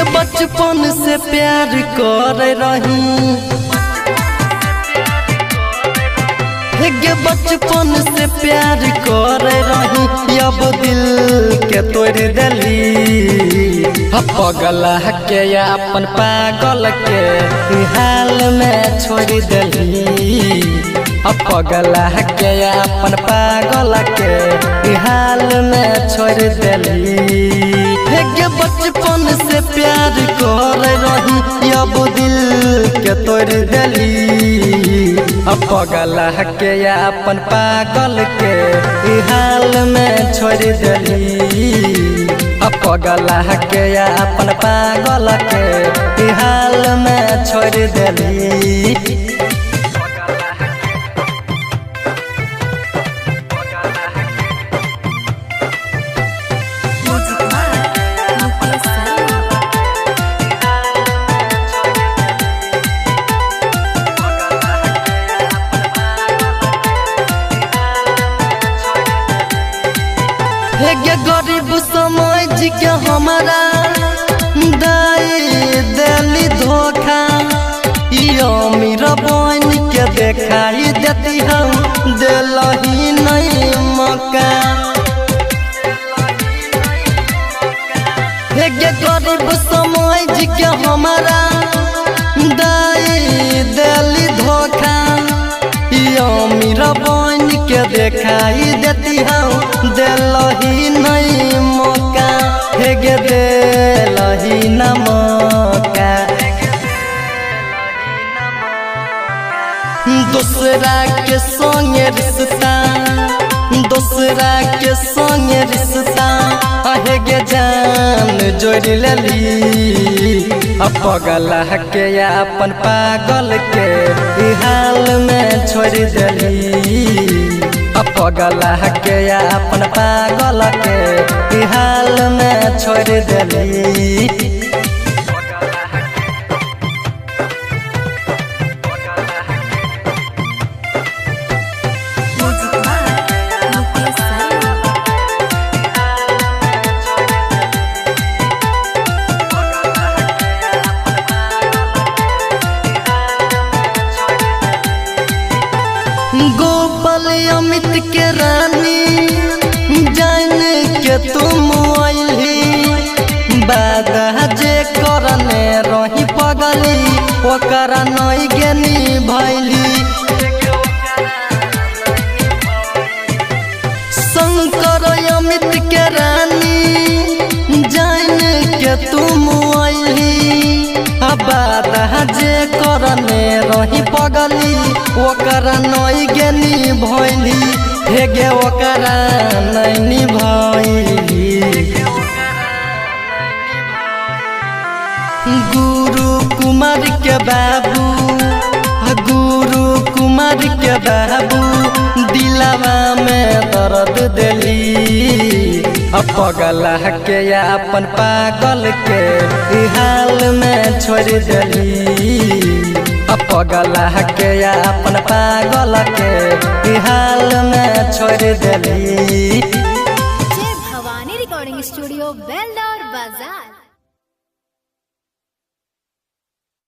के बचपन से प्यार कर रही के बचपन से प्यार कर रही अब दिल के तोड़ दिली पगला के अपन पागल के हाल में छोड़ दिली पगला के अपन पागल के हाल में छोड़ दिली के बचपन से प्यार कर रही अब दिल के तोड़ दिली पगला के अपन पागल के हाल में छोड़ दिली पगला के अपन पागल के हाल में छोड़ दिली गरीब समझ के हमारा दाई दिली धोखा अमीर बन के देखाई देती हम दिलही नहीं मौका गरीब समझ के हमारा दाई दिली धोखा अमीर बन के देखाई देती हम दिलही नहीं मौका हेगे दिलही न मौका दूसरा के संगे रिश्ता दूसरा के संगे रिश्ता हेगे जान जोड़ लेली पगला के अपन पागल के हाल में छोड़ दिली पगला के अपन पागल के हाल में छोड़ दिली गोपाल अमित के रानी जान के तुम आइली बाधा जे करने रही पगली ओकर नहीं गेनी भैली शंकर अमित के रानी जान के तुम आइली बाधा जे करने रही पगली ओकर नहीं गेनी भैली हेगे ओकर नहीं भैली गुरु कुमार के बाबू गुरु कुमार के बाबू दिलवा में दर्द दिली पगला के अपन पागल के हाल में छोड़ दिली पगला के अपन पागल के हाल में छोड़ दिली।